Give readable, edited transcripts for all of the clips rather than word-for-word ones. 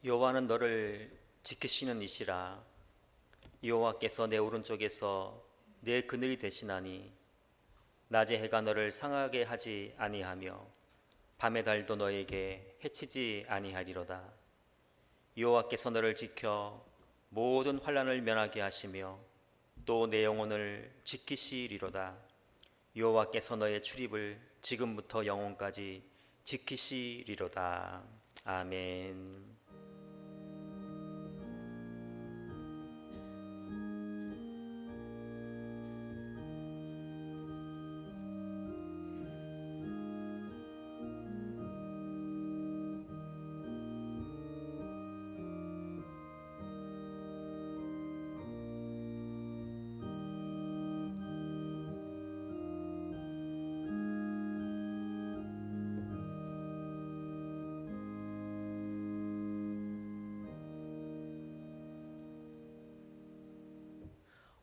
여호와는 너를 지키시는 이시라. 여호와께서 내 오른쪽에서 내 그늘이 되시나니 낮의 해가 너를 상하게 하지 아니하며 밤의 달도 너에게 해치지 아니하리로다. 여호와께서 너를 지켜 모든 환난을 면하게 하시며 또 내 영혼을 지키시리로다. 여호와께서 너의 출입을 지금부터 영원까지 지키시리로다. 아멘.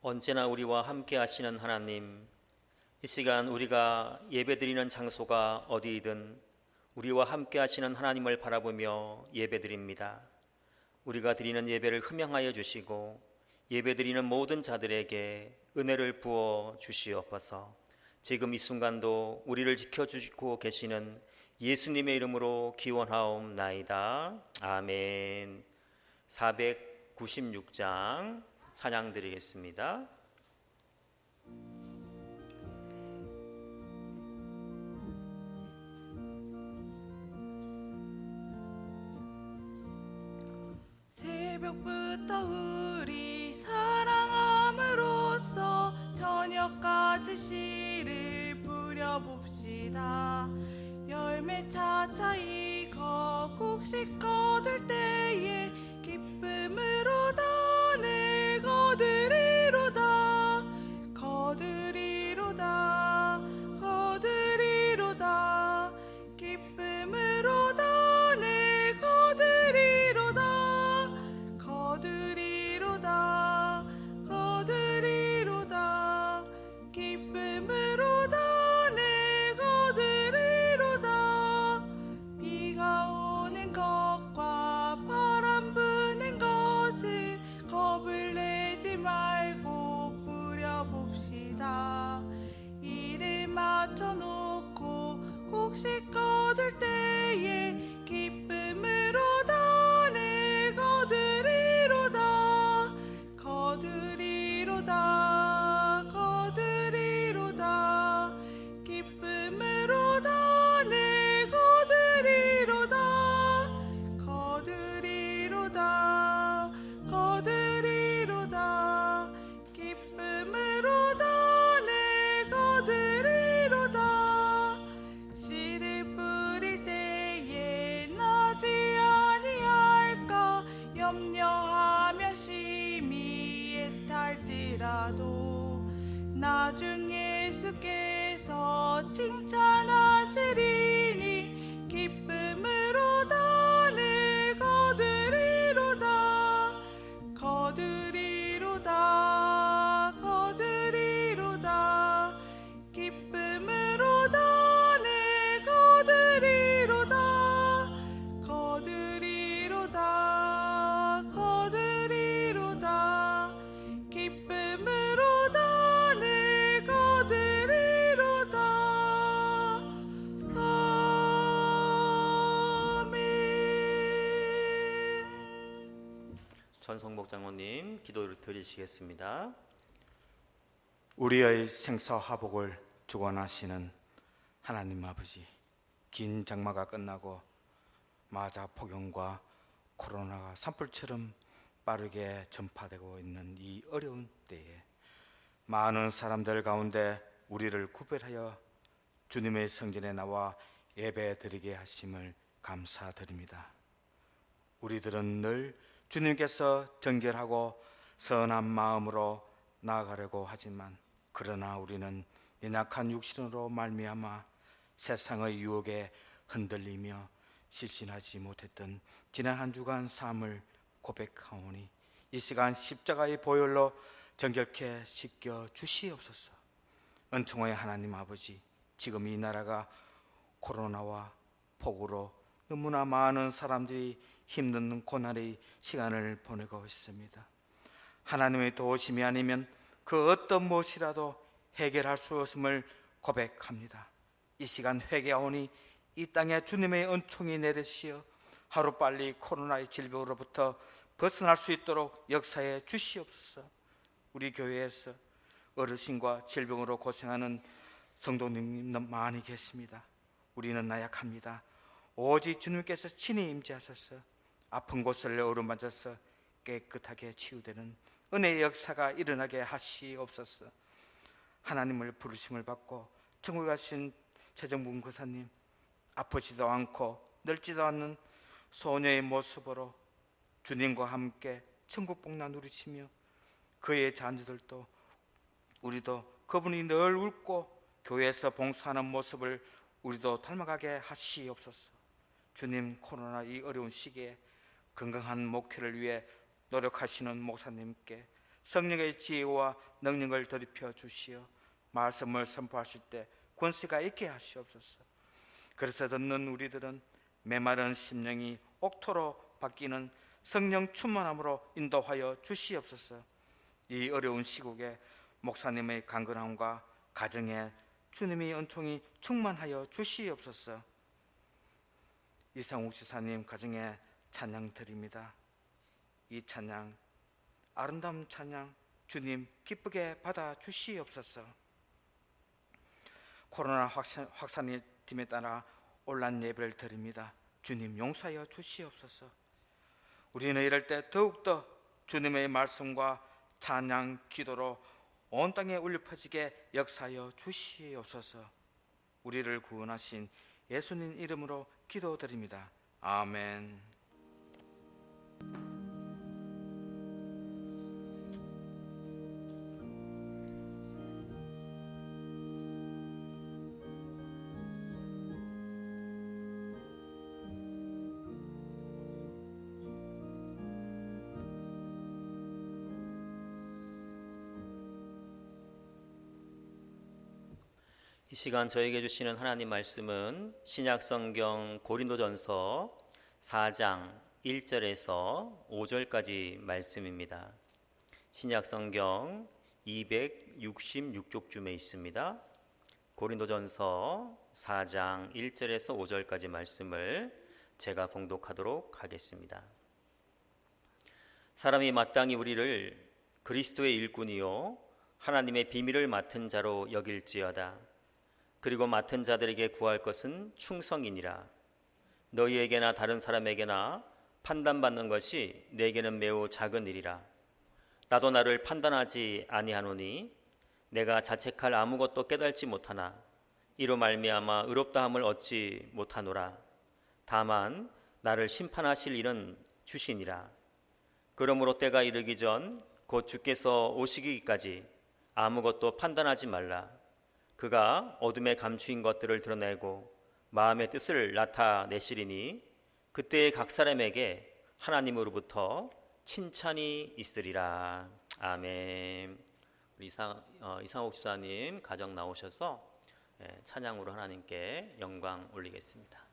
언제나 우리와 함께 하시는 하나님, 이 시간 우리가 예배드리는 장소가 어디이든 우리와 함께 하시는 하나님을 바라보며 예배드립니다. 우리가 드리는 예배를 흠양하여 주시고 예배드리는 모든 자들에게 은혜를 부어 주시옵소서. 지금 이 순간도 우리를 지켜주시고 계시는 예수님의 이름으로 기원하옵나이다. 아멘. 496장 찬양 드리겠습니다. 새벽부터 우리 사랑함으로써 저녁까지 시를 부려봅시다. 열매 차차 익어 곡식 거둘 때에 기쁨으로 단을 거두리로다. 거두리로다. 거두리로다. 기쁨으로 단을 거두리로다. 거두리로다. 거두리로다. 기쁨으로 단을 거두리로다. 비가 오는 것과 바람 부는 것을 겁을 내지 말고 뿌려봅시다. 이를 맞춰놓고 곡식 거둘 때에 기쁨으로 단을 거두리로다. 거두리로다. 거두리로다. 기쁨으로 단을 거두리로다. 거두리로다. 거두리로다. 기쁨으로 단을 거두리로다. 씨를 뿌릴 때에 나지 아니할까 염려하며 심히 애탈지라도 나중에 예수께서 칭찬하시리니 기쁨으로 단을 거두리로다. 거두리로다. 거두리로다. 기쁨으로 단을 거두리로다. 거두리로다. 거두리로다. 기쁨으로 단을 거두리로다. 아멘. 전성복 장로님 기도를 드리시겠습니다. 우리의 생사화복을 주관하시는 하나님 아버지, 긴 장마가 끝나고 마자 폭염과 코로나가 산불처럼 빠르게 전파되고 있는 이 어려운 때에 많은 사람들 가운데 우리를 구별하여 주님의 성전에 나와 예배드리게 하심을 감사드립니다. 우리들은 늘 주님께서 정결하고 선한 마음으로 나아가려고 하지만 그러나 우리는 연약한 육신으로 말미암아 세상의 유혹에 흔들리며 실신하지 못했던 지난 한 주간 삶을 고백하오니 이 시간 십자가의 보혈로 정결케 씻겨 주시옵소서. 은총의 하나님 아버지, 지금 이 나라가 코로나와 폭우로 너무나 많은 사람들이 힘든 고난의 시간을 보내고 있습니다. 하나님의 도우심이 아니면 그 어떤 무엇이라도 해결할 수 없음을 고백합니다. 이 시간 회개하오니 이 땅에 주님의 은총이 내리시어 하루빨리 코로나의 질병으로부터 벗어날 수 있도록 역사해 주시옵소서. 우리 교회에서 어르신과 질병으로 고생하는 성도님 많이 계십니다. 우리는 나약합니다. 오직 주님께서 친히 임재하셔서 아픈 곳을 어루만져서 깨끗하게 치유되는 은혜의 역사가 일어나게 하시옵소서. 하나님을 부르심을 받고 천국에 가신 최정분 교사님, 아프지도 않고 늙지도 않는 소녀의 모습으로 주님과 함께 천국 복나 누리시며 그의 자녀들도 우리도 그분이 늘 웃고 교회에서 봉사하는 모습을 우리도 닮아가게 하시옵소서. 주님, 코로나 이 어려운 시기에 건강한 목회를 위해 노력하시는 목사님께 성령의 지혜와 능력을 더입혀 주시어 말씀을 선포하실 때 권세가 있게 하시옵소서. 그래서 듣는 우리들은 메마른 심령이 옥토로 바뀌는 성령 충만함으로 인도하여 주시옵소서. 이 어려운 시국에 목사님의 강건함과 가정에 주님의 은총이 충만하여 주시옵소서. 이상욱 지사님 가정에 찬양 드립니다. 이 찬양, 아름다운 찬양 주님 기쁘게 받아 주시옵소서. 코로나 확산의 팀에 따라 온라인 예배를 드립니다. 주님 용서하여 주시옵소서. 우리는 이럴 때 더욱더 주님의 말씀과 찬양 기도로 온 땅에 울려 퍼지게 역사하여 주시옵소서. 우리를 구원하신 예수님 이름으로 기도드립니다. 아멘. 이 시간 저에게 주시는 하나님 말씀은 신약성경 고린도전서 4장 1절에서 5절까지 말씀입니다. 신약성경 266쪽쯤에 있습니다. 고린도전서 4장 1절에서 5절까지 말씀을 제가 봉독하도록 하겠습니다. 사람이 마땅히 우리를 그리스도의 일꾼이요 하나님의 비밀을 맡은 자로 여길지어다. 그리고 맡은 자들에게 구할 것은 충성이니라. 너희에게나 다른 사람에게나 판단받는 것이 내게는 매우 작은 일이라. 나도 나를 판단하지 아니하노니 내가 자책할 아무것도 깨달지 못하나 이로 말미암아 의롭다함을 얻지 못하노라. 다만 나를 심판하실 일은 주시니라. 그러므로 때가 이르기 전 곧 주께서 오시기까지 아무것도 판단하지 말라. 그가 어둠에 감추인 것들을 드러내고 마음의 뜻을 나타내시리니 그때에 각 사람에게 하나님으로부터 칭찬이 있으리라. 아멘. 우리 이상옥 지사님 가정 나오셔서 찬양으로 하나님께 영광 올리겠습니다.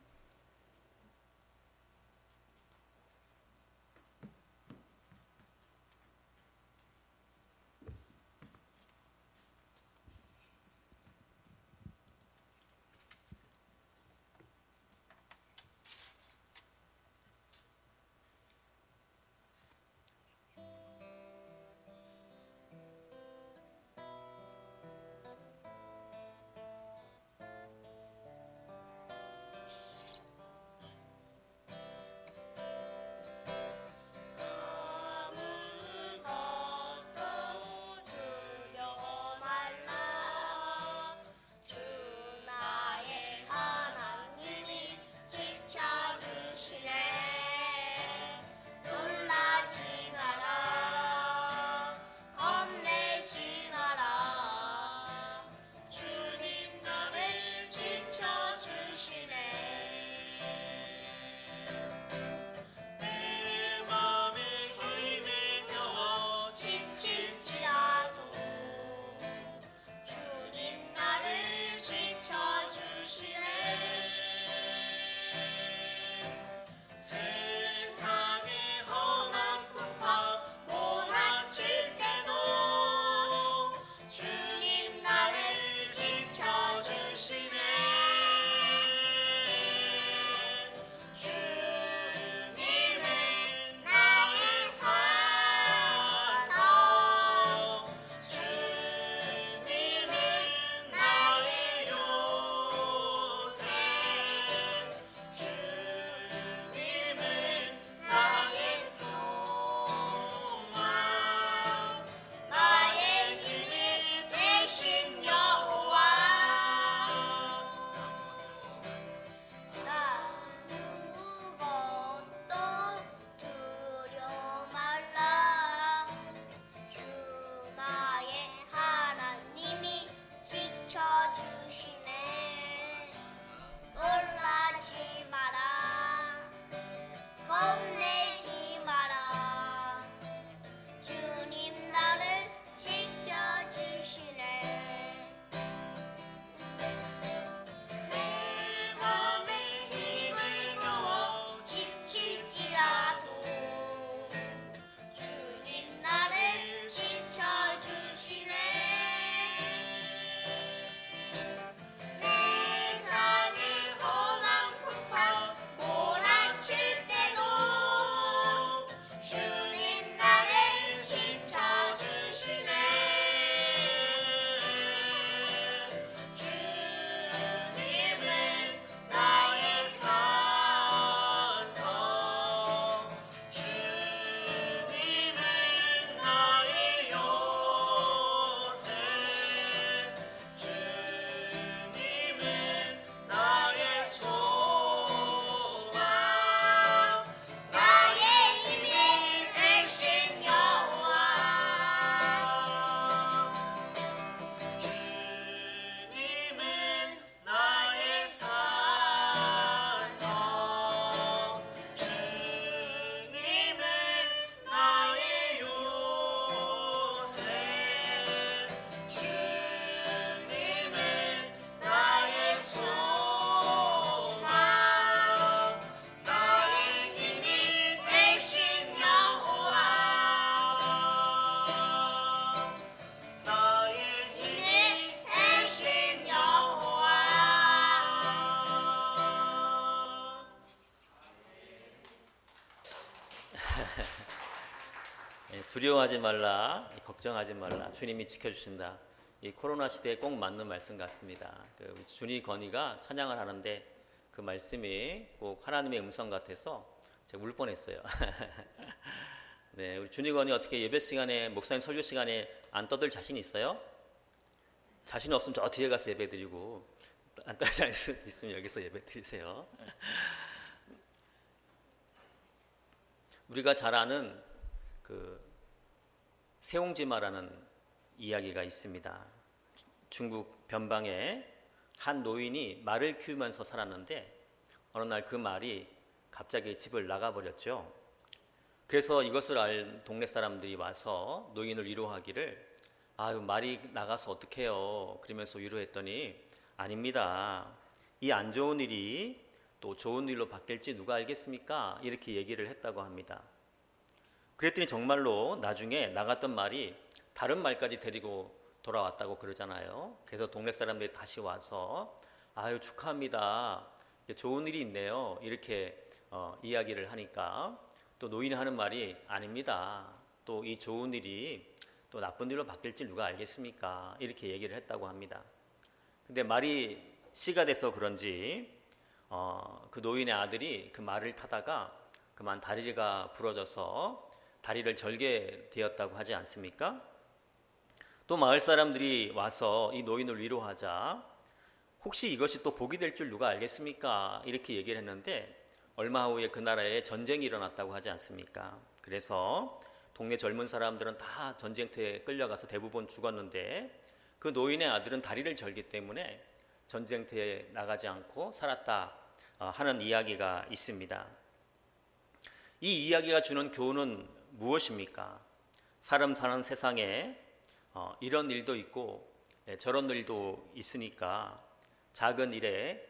두려워하지 말라, 걱정하지 말라, 주님이 지켜주신다. 이 코로나 시대에 꼭 맞는 말씀 같습니다. 우리 준이 건이가 찬양을 하는데 그 말씀이 꼭 하나님의 음성 같아서 제가 울 뻔했어요. 네, 우리 준이 건이 어떻게 예배 시간에, 목사님 설교 시간에 안 떠들 자신 있어요? 자신 없으면 저 뒤에 가서 예배 드리고, 안 떠들 자신 있으면 여기서 예배 드리세요. 우리가 잘 아는 그 세옹지마라는 이야기가 있습니다. 중국 변방에 한 노인이 말을 키우면서 살았는데 어느 날 그 말이 갑자기 집을 나가버렸죠. 그래서 이것을 알 동네 사람들이 와서 노인을 위로하기를, 아유, 말이 나가서 어떡해요, 그러면서 위로했더니, 아닙니다, 이 안 좋은 일이 또 좋은 일로 바뀔지 누가 알겠습니까? 이렇게 얘기를 했다고 합니다. 그랬더니 정말로 나중에 나갔던 말이 다른 말까지 데리고 돌아왔다고 그러잖아요. 그래서 동네 사람들이 다시 와서, 아유, 축하합니다, 좋은 일이 있네요, 이렇게 이야기를 하니까 또 노인이 하는 말이, 아닙니다, 또 이 좋은 일이 또 나쁜 일로 바뀔지 누가 알겠습니까? 이렇게 얘기를 했다고 합니다. 근데 말이 씨가 돼서 그런지 그 노인의 아들이 그 말을 타다가 그만 다리가 부러져서 다리를 절게 되었다고 하지 않습니까? 또 마을 사람들이 와서 이 노인을 위로하자, 혹시 이것이 또 복이 될 줄 누가 알겠습니까? 이렇게 얘기를 했는데 얼마 후에 그 나라에 전쟁이 일어났다고 하지 않습니까? 그래서 동네 젊은 사람들은 다 전쟁터에 끌려가서 대부분 죽었는데 그 노인의 아들은 다리를 절기 때문에 전쟁터에 나가지 않고 살았다 하는 이야기가 있습니다. 이 이야기가 주는 교훈은 무엇입니까? 사람 사는 세상에 이런 일도 있고 저런 일도 있으니까 작은 일에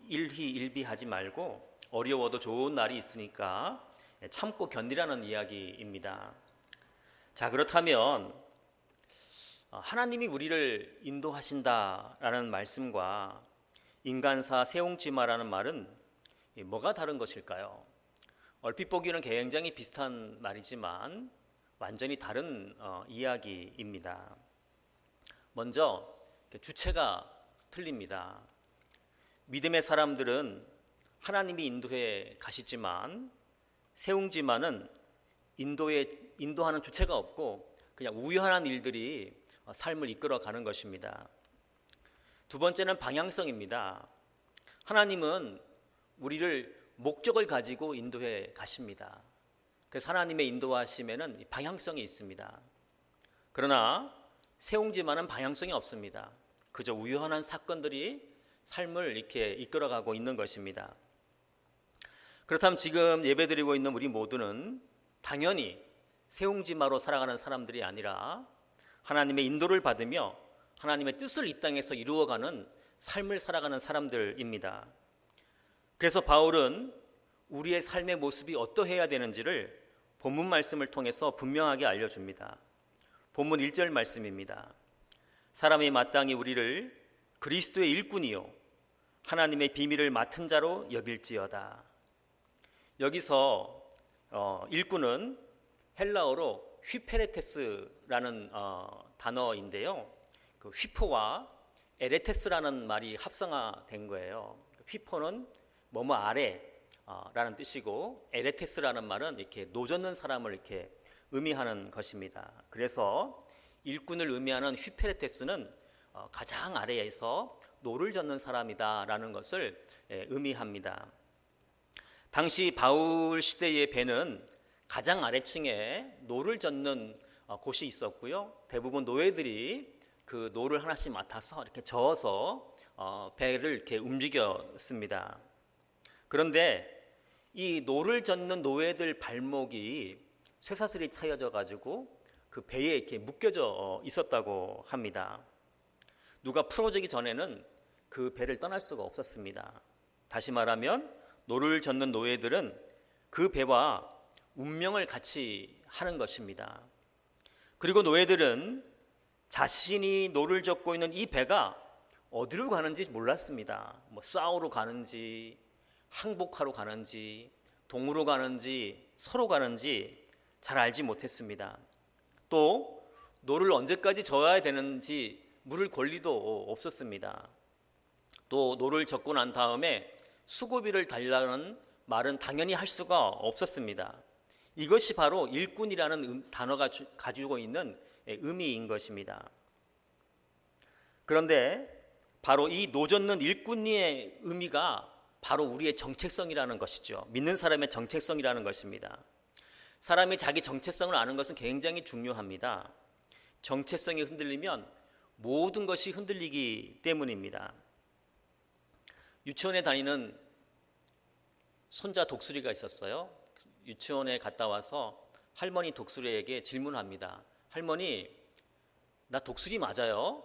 일희일비하지 말고 어려워도 좋은 날이 있으니까 참고 견디라는 이야기입니다. 자, 그렇다면 하나님이 우리를 인도하신다라는 말씀과 인간사 세옹지마라는 말은 뭐가 다른 것일까요? 얼핏 보기에는 굉장히 비슷한 말이지만 완전히 다른 이야기입니다. 먼저 주체가 틀립니다. 믿음의 사람들은 하나님이 인도해 가시지만 세옹지마는 인도하는 주체가 없고 그냥 우연한 일들이 삶을 이끌어가는 것입니다. 두 번째는 방향성입니다. 하나님은 우리를 목적을 가지고 인도해 가십니다. 그래서 하나님의 인도하심에는 방향성이 있습니다. 그러나 세옹지마는 방향성이 없습니다. 그저 우연한 사건들이 삶을 이렇게 이끌어가고 있는 것입니다. 그렇다면 지금 예배드리고 있는 우리 모두는 당연히 세옹지마로 살아가는 사람들이 아니라 하나님의 인도를 받으며 하나님의 뜻을 이 땅에서 이루어가는 삶을 살아가는 사람들입니다. 그래서 바울은 우리의 삶의 모습이 어떠해야 되는지를 본문 말씀을 통해서 분명하게 알려줍니다. 본문 1절 말씀입니다. 사람이 마땅히 우리를 그리스도의 일꾼이요 하나님의 비밀을 맡은 자로 여길지어다. 여기서 일꾼은 헬라어로 휘페레테스라는 단어인데요, 그 휘포와 에레테스라는 말이 합성화된 거예요. 휘포는 뭐뭐 아래 라는 뜻이고 에레테스라는 말은 이렇게 노젓는 사람을 이렇게 의미하는 것입니다. 그래서 일꾼을 의미하는 휘페레테스는 가장 아래에서 노를 젓는 사람이다라는 것을 의미합니다. 당시 바울 시대의 배는 가장 아래층에 노를 젓는 곳이 있었고요. 대부분 노예들이 그 노를 하나씩 맡아서 이렇게 저어서 배를 이렇게 움직였습니다. 그런데 이 노를 젓는 노예들 발목이 쇠사슬이 차여져 가지고 그 배에 이렇게 묶여져 있었다고 합니다. 누가 풀어주기 전에는 그 배를 떠날 수가 없었습니다. 다시 말하면 노를 젓는 노예들은 그 배와 운명을 같이 하는 것입니다. 그리고 노예들은 자신이 노를 젓고 있는 이 배가 어디로 가는지 몰랐습니다. 뭐 싸우러 가는지 항복하러 가는지 동으로 가는지 서로 가는지 잘 알지 못했습니다. 또 노를 언제까지 져야 되는지 물을 권리도 없었습니다. 또 노를 젓고 난 다음에 수고비를 달라는 말은 당연히 할 수가 없었습니다. 이것이 바로 일꾼이라는 단어가 가지고 있는 의미인 것입니다. 그런데 바로 이 노젓는 일꾼의 의미가 바로 우리의 정체성이라는 것이죠. 믿는 사람의 정체성이라는 것입니다. 사람이 자기 정체성을 아는 것은 굉장히 중요합니다. 정체성이 흔들리면 모든 것이 흔들리기 때문입니다. 유치원에 다니는 손자 독수리가 있었어요. 유치원에 갔다 와서 할머니 독수리에게 질문합니다. 할머니, 나 독수리 맞아요?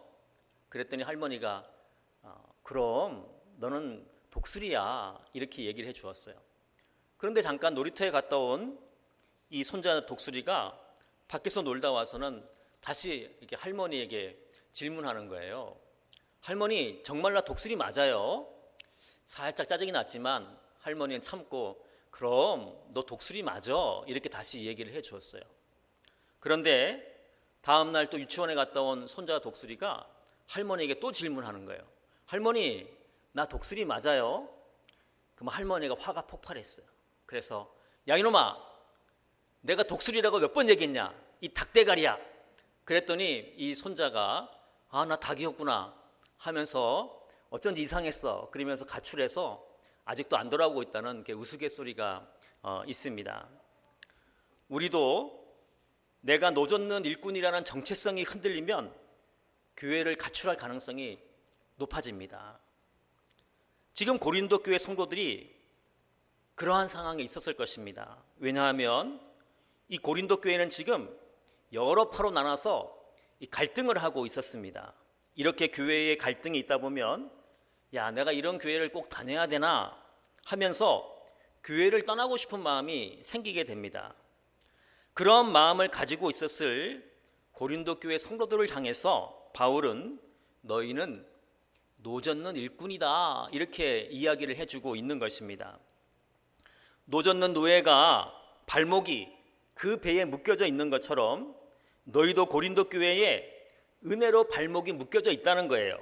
그랬더니 할머니가 그럼 너는 독수리야, 이렇게 얘기를 해 주었어요. 그런데 잠깐 놀이터에 갔다 온 이 손자 독수리가 밖에서 놀다 와서는 다시 이렇게 할머니에게 질문하는 거예요. 할머니, 정말 나 독수리 맞아요? 살짝 짜증이 났지만 할머니는 참고 그럼 너 독수리 맞아, 이렇게 다시 얘기를 해 주었어요. 그런데 다음 날 또 유치원에 갔다 온 손자 독수리가 할머니에게 또 질문하는 거예요. 할머니, 나 독수리 맞아요? 그럼 할머니가 화가 폭발했어요. 그래서 야 이놈아, 내가 독수리라고 몇 번 얘기했냐, 이 닭대가리야. 그랬더니 이 손자가 나 닭이었구나 하면서 어쩐지 이상했어 그러면서 가출해서 아직도 안 돌아오고 있다는 우스갯소리가 있습니다. 우리도 내가 노젓는 일꾼이라는 정체성이 흔들리면 교회를 가출할 가능성이 높아집니다. 지금 고린도 교회 성도들이 그러한 상황에 있었을 것입니다. 왜냐하면 이 고린도 교회는 지금 여러 파로 나눠서 갈등을 하고 있었습니다. 이렇게 교회에 갈등이 있다 보면 야, 내가 이런 교회를 꼭 다녀야 되나 하면서 교회를 떠나고 싶은 마음이 생기게 됩니다. 그런 마음을 가지고 있었을 고린도 교회 성도들을 향해서 바울은 너희는 노젓는 일꾼이다, 이렇게 이야기를 해주고 있는 것입니다. 노젓는 노예가 발목이 그 배에 묶여져 있는 것처럼 너희도 고린도 교회에 은혜로 발목이 묶여져 있다는 거예요.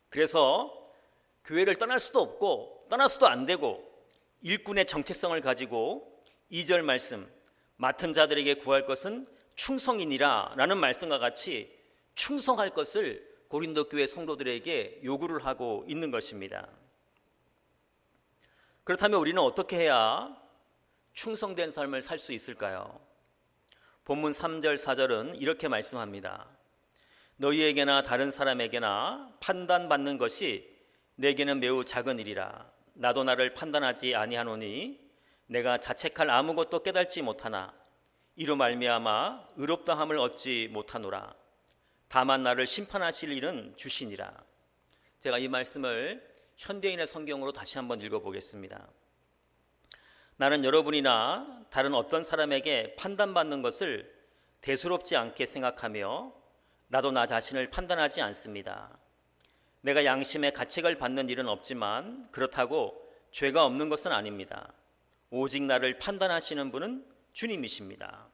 그래서 교회를 떠날 수도 없고 떠나서도 안 되고 일꾼의 정체성을 가지고 2절 말씀, 맡은 자들에게 구할 것은 충성이니라 라는 말씀과 같이 충성할 것을 고린도 교회 성도들에게 요구를 하고 있는 것입니다. 그렇다면 우리는 어떻게 해야 충성된 삶을 살 수 있을까요? 본문 3절 4절은 이렇게 말씀합니다. 너희에게나 다른 사람에게나 판단받는 것이 내게는 매우 작은 일이라. 나도 나를 판단하지 아니하노니 내가 자책할 아무것도 깨달지 못하나 이로 말미암아 의롭다함을 얻지 못하노라. 다만 나를 심판하실 일은 주시니라. 제가 이 말씀을 현대인의 성경으로 다시 한번 읽어보겠습니다. 나는 여러분이나 다른 어떤 사람에게 판단받는 것을 대수롭지 않게 생각하며 나도 나 자신을 판단하지 않습니다. 내가 양심의 가책을 받는 일은 없지만 그렇다고 죄가 없는 것은 아닙니다. 오직 나를 판단하시는 분은 주님이십니다.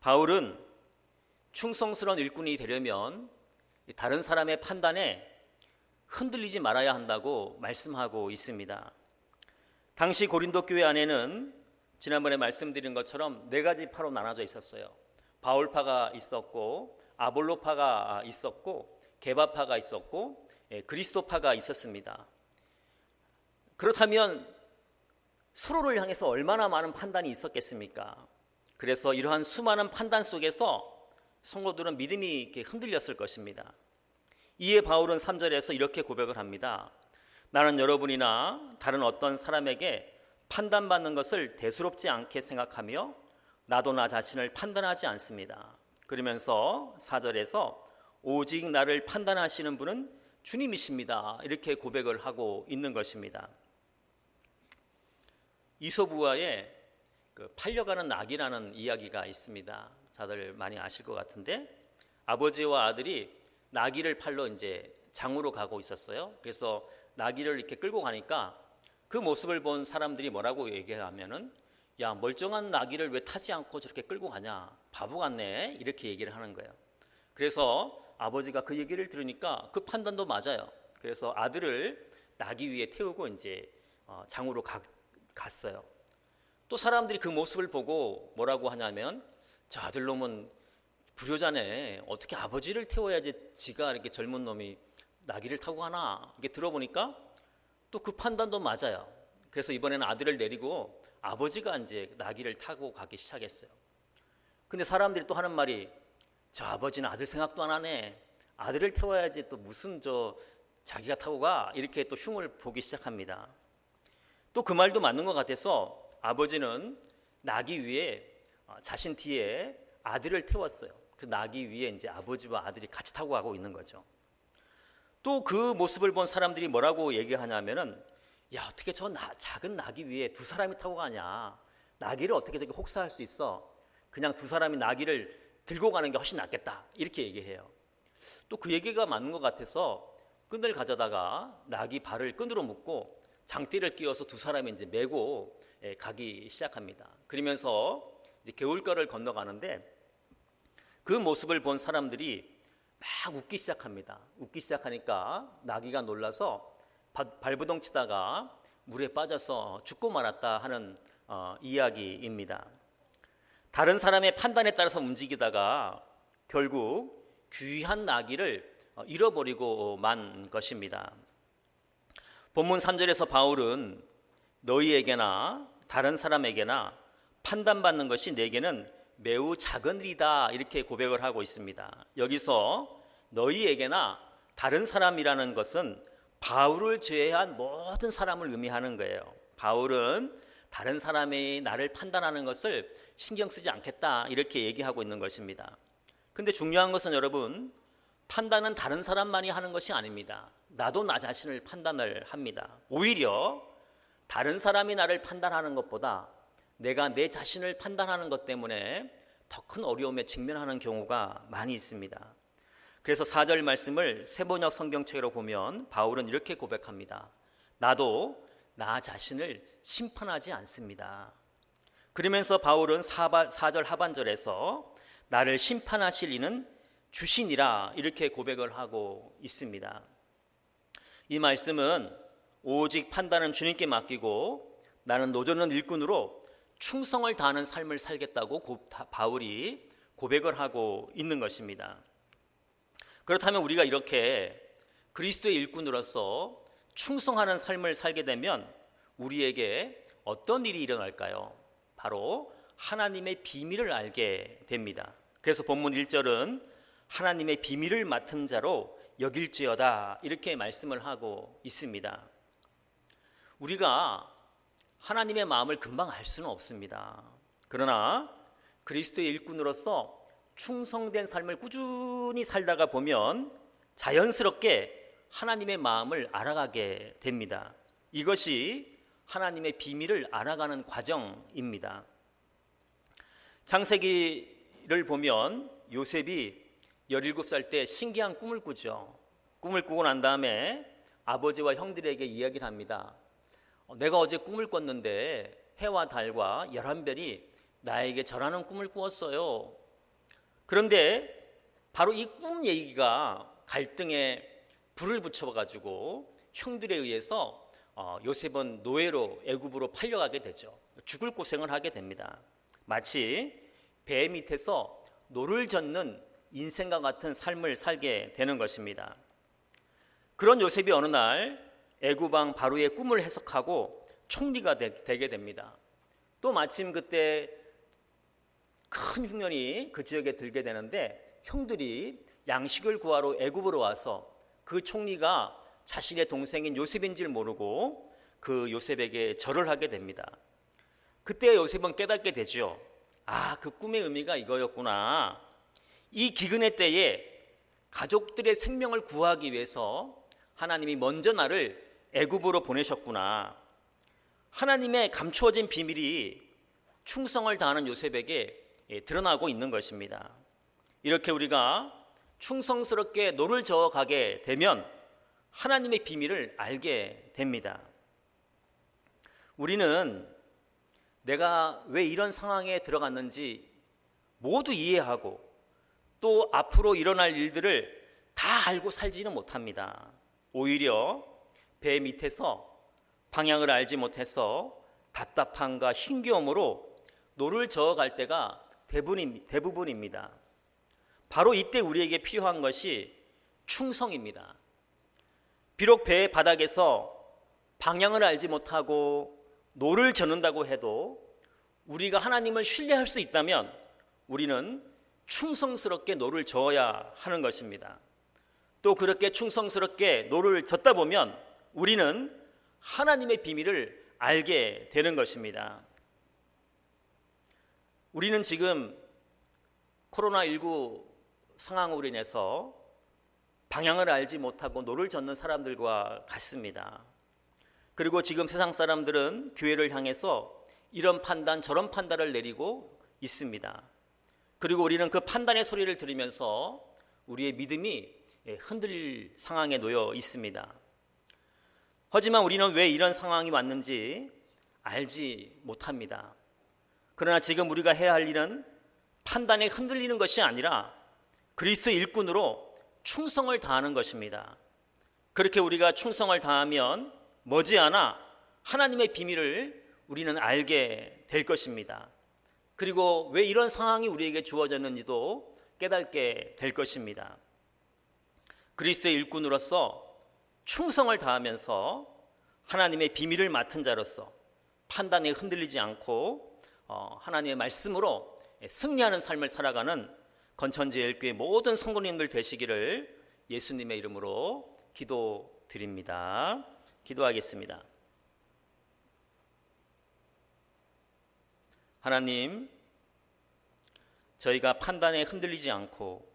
바울은 충성스러운 일꾼이 되려면 다른 사람의 판단에 흔들리지 말아야 한다고 말씀하고 있습니다. 당시 고린도 교회 안에는 지난번에 말씀드린 것처럼 4가지 파로 나눠져 있었어요. 바울파가 있었고 아볼로파가 있었고 게바파가 있었고 그리스도파가 있었습니다. 그렇다면 서로를 향해서 얼마나 많은 판단이 있었겠습니까? 그래서 이러한 수많은 판단 속에서 성도들은 믿음이 이렇게 흔들렸을 것입니다. 이에 바울은 3절에서 이렇게 고백을 합니다. 나는 여러분이나 다른 어떤 사람에게 판단받는 것을 대수롭지 않게 생각하며 나도 나 자신을 판단하지 않습니다. 그러면서 4절에서 오직 나를 판단하시는 분은 주님이십니다. 이렇게 고백을 하고 있는 것입니다. 이솝우화에 팔려가는 낙이라는 이야기가 있습니다. 다들 많이 아실 것 같은데 아버지와 아들이 나귀를 팔러 이제 장으로 가고 있었어요. 그래서 나귀를 이렇게 끌고 가니까 그 모습을 본 사람들이 뭐라고 얘기하면은 야, 멀쩡한 나귀를 왜 타지 않고 저렇게 끌고 가냐, 바보 같네, 이렇게 얘기를 하는 거예요. 그래서 아버지가 그 얘기를 들으니까 그 판단도 맞아요. 그래서 아들을 나귀 위에 태우고 이제 장으로 갔어요. 또 사람들이 그 모습을 보고 뭐라고 하냐면, 저 아들놈은 불효자네, 어떻게 아버지를 태워야지 지가 이렇게 젊은 놈이 나귀를 타고 가나, 이게 들어보니까 또 그 판단도 맞아요. 그래서 이번에는 아들을 내리고 아버지가 이제 나귀를 타고 가기 시작했어요. 근데 사람들이 또 하는 말이, 저 아버지는 아들 생각도 안 하네, 아들을 태워야지 또 무슨 자기가 타고 가, 이렇게 또 흉을 보기 시작합니다. 또 그 말도 맞는 것 같아서 아버지는 나귀 위에 자신 뒤에 아들을 태웠어요. 그 나귀 위에 이제 아버지와 아들이 같이 타고 가고 있는 거죠. 또 그 모습을 본 사람들이 뭐라고 얘기하냐면은, 야, 어떻게 저 작은 나귀 위에 두 사람이 타고 가냐, 나귀를 어떻게 저렇게 혹사할 수 있어, 그냥 두 사람이 나귀를 들고 가는 게 훨씬 낫겠다, 이렇게 얘기해요. 또 그 얘기가 맞는 것 같아서 끈을 가져다가 나귀 발을 끈으로 묶고 장대를 끼워서 두 사람이 이제 메고 가기 시작합니다. 그러면서 이제 개울가를 건너가는데, 그 모습을 본 사람들이 막 웃기 시작합니다. 웃기 시작하니까 나귀가 놀라서 발버둥 치다가 물에 빠져서 죽고 말았다 하는 이야기입니다. 다른 사람의 판단에 따라서 움직이다가 결국 귀한 나귀를 잃어버리고 만 것입니다. 본문 3절에서 바울은 너희에게나 다른 사람에게나 판단받는 것이 내게는 매우 작은 일이다, 이렇게 고백을 하고 있습니다. 여기서 너희에게나 다른 사람이라는 것은 바울을 제외한 모든 사람을 의미하는 거예요. 바울은 다른 사람이 나를 판단하는 것을 신경 쓰지 않겠다, 이렇게 얘기하고 있는 것입니다. 근데 중요한 것은 여러분, 판단은 다른 사람만이 하는 것이 아닙니다. 나도 나 자신을 판단을 합니다. 오히려 다른 사람이 나를 판단하는 것보다 내가 내 자신을 판단하는 것 때문에 더 큰 어려움에 직면하는 경우가 많이 있습니다. 그래서 4절 말씀을 세번역 성경책으로 보면 바울은 이렇게 고백합니다. 나도 나 자신을 심판하지 않습니다. 그러면서 바울은 4절 하반절에서 나를 심판하실 이는 주시니라, 이렇게 고백을 하고 있습니다. 이 말씀은 오직 판단은 주님께 맡기고 나는 노젓는 일꾼으로 충성을 다하는 삶을 살겠다고 바울이 고백을 하고 있는 것입니다. 그렇다면 우리가 이렇게 그리스도의 일꾼으로서 충성하는 삶을 살게 되면 우리에게 어떤 일이 일어날까요? 바로 하나님의 비밀을 알게 됩니다. 그래서 본문 1절은 하나님의 비밀을 맡은 자로 여길지어다, 이렇게 말씀을 하고 있습니다. 우리가 하나님의 마음을 금방 알 수는 없습니다. 그러나 그리스도의 일꾼으로서 충성된 삶을 꾸준히 살다가 보면 자연스럽게 하나님의 마음을 알아가게 됩니다. 이것이 하나님의 비밀을 알아가는 과정입니다. 창세기를 보면 요셉이 17살 때 신기한 꿈을 꾸죠. 꿈을 꾸고 난 다음에 아버지와 형들에게 이야기를 합니다. 내가 어제 꿈을 꿨는데 해와 달과 11별이 나에게 절하는 꿈을 꾸었어요. 그런데 바로 이 꿈 얘기가 갈등에 불을 붙여가지고 형들에 의해서 요셉은 노예로 애굽으로 팔려가게 되죠. 죽을 고생을 하게 됩니다. 마치 배 밑에서 노를 젓는 인생과 같은 삶을 살게 되는 것입니다. 그런 요셉이 어느 날 애굽 왕 바로의 꿈을 해석하고 총리가 되게 됩니다. 또 마침 그때 큰 흉년이 그 지역에 들게 되는데 형들이 양식을 구하러 애굽으로 와서 그 총리가 자신의 동생인 요셉인 줄 모르고 그 요셉에게 절을 하게 됩니다. 그때 요셉은 깨닫게 되죠. 그 꿈의 의미가 이거였구나. 이 기근의 때에 가족들의 생명을 구하기 위해서 하나님이 먼저 나를 애굽으로 보내셨구나. 하나님의 감추어진 비밀이 충성을 다하는 요셉에게 드러나고 있는 것입니다. 이렇게 우리가 충성스럽게 노를 저어가게 되면 하나님의 비밀을 알게 됩니다. 우리는 내가 왜 이런 상황에 들어갔는지 모두 이해하고 또 앞으로 일어날 일들을 다 알고 살지는 못합니다. 오히려 배 밑에서 방향을 알지 못해서 답답함과 힘겨움으로 노를 저어갈 때가 대부분입니다. 바로 이때 우리에게 필요한 것이 충성입니다. 비록 배의 바닥에서 방향을 알지 못하고 노를 젓는다고 해도 우리가 하나님을 신뢰할 수 있다면 우리는 충성스럽게 노를 저어야 하는 것입니다. 또 그렇게 충성스럽게 노를 젓다 보면 우리는 하나님의 비밀을 알게 되는 것입니다. 우리는 지금 코로나19 상황으로 인해서 방향을 알지 못하고 노를 젓는 사람들과 같습니다. 그리고 지금 세상 사람들은 교회를 향해서 이런 판단 저런 판단을 내리고 있습니다. 그리고 우리는 그 판단의 소리를 들으면서 우리의 믿음이 흔들릴 상황에 놓여 있습니다. 하지만 우리는 왜 이런 상황이 왔는지 알지 못합니다. 그러나 지금 우리가 해야 할 일은 판단에 흔들리는 것이 아니라 그리스도의 일꾼으로 충성을 다하는 것입니다. 그렇게 우리가 충성을 다하면 머지않아 하나님의 비밀을 우리는 알게 될 것입니다. 그리고 왜 이런 상황이 우리에게 주어졌는지도 깨닫게 될 것입니다. 그리스도의 일꾼으로서 충성을 다하면서 하나님의 비밀을 맡은 자로서 판단에 흔들리지 않고 하나님의 말씀으로 승리하는 삶을 살아가는 건천지엘교회 모든 성도님들 되시기를 예수님의 이름으로 기도드립니다. 기도하겠습니다. 하나님, 저희가 판단에 흔들리지 않고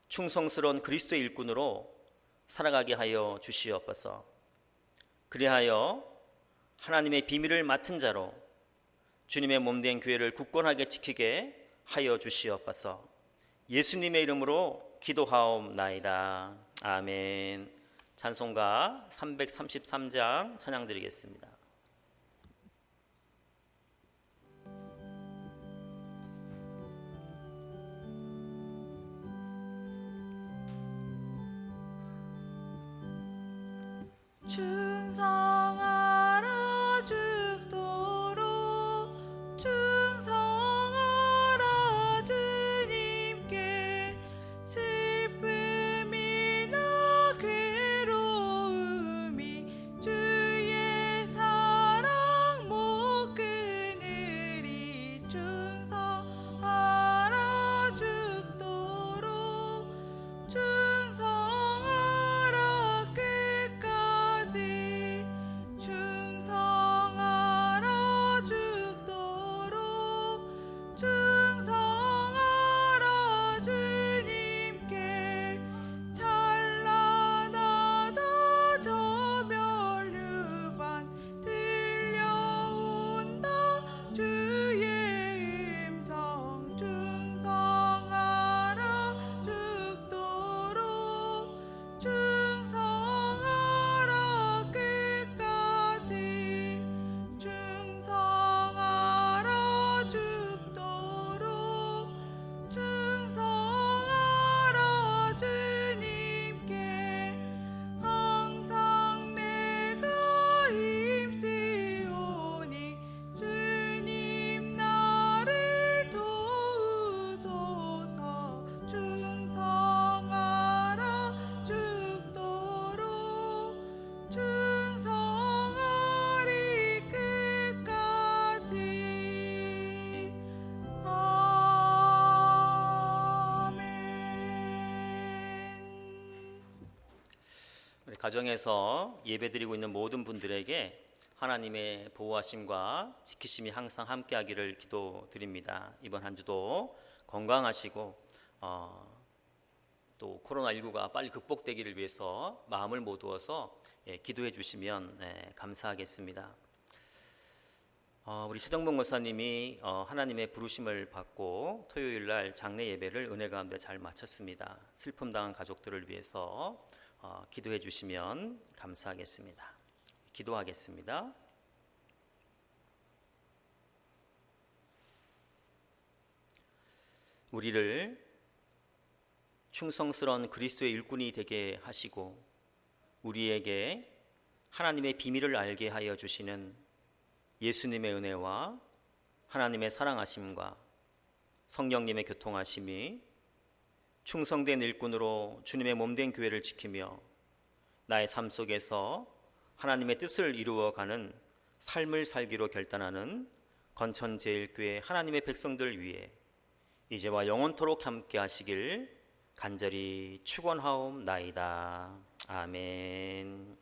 충성스러운 그리스도의 일꾼으로 살아가게 하여 주시옵소서. 그리하여 하나님의 비밀을 맡은 자로 주님의 몸된 교회를 굳건하게 지키게 하여 주시옵소서. 예수님의 이름으로 기도하옵나이다. 아멘. 찬송가 333장 찬양 드리겠습니다. 충성하라 죽도록 충성하라 주님께 슬픔이나 괴로움이 주의 사랑 못 끊으리 충성하라 죽도록 충성하라 끝까지 충성하라 죽도록 충성하라 주님께 찬란하다 저 멸류관 들려온다 주의 음성 충성하라 죽도록 충성하라 끝까지 충성하라 죽도록 충성하라 주님께 항상 내가 힘쓰오니 주님 나를 도우소서 충성하라 죽도록 충성하리 끝까지 아멘. 우리 가정에서 예배드리고 있는 모든 분들에게 하나님의 보호하심과 지키심이 항상 함께하기를 기도드립니다. 이번 한 주도 건강하시고 또 코로나19가 빨리 극복되기를 위해서 마음을 모두어서 기도해 주시면 감사하겠습니다. 우리 최정봉 목사님이 하나님의 부르심을 받고 토요일 날 장례 예배를 은혜 가운데 잘 마쳤습니다. 슬픔 당한 가족들을 위해서 기도해 주시면 감사하겠습니다. 기도하겠습니다. 우리를 충성스러운 그리스도의 일꾼이 되게 하시고 우리에게 하나님의 비밀을 알게 하여 주시는 예수님의 은혜와 하나님의 사랑하심과 성령님의 교통하심이 충성된 일꾼으로 주님의 몸된 교회를 지키며 나의 삶 속에서 하나님의 뜻을 이루어가는 삶을 살기로 결단하는 건천제일교회 하나님의 백성들 위해 이제와 영원토록 함께 하시길 간절히 축원하옵나이다. 아멘.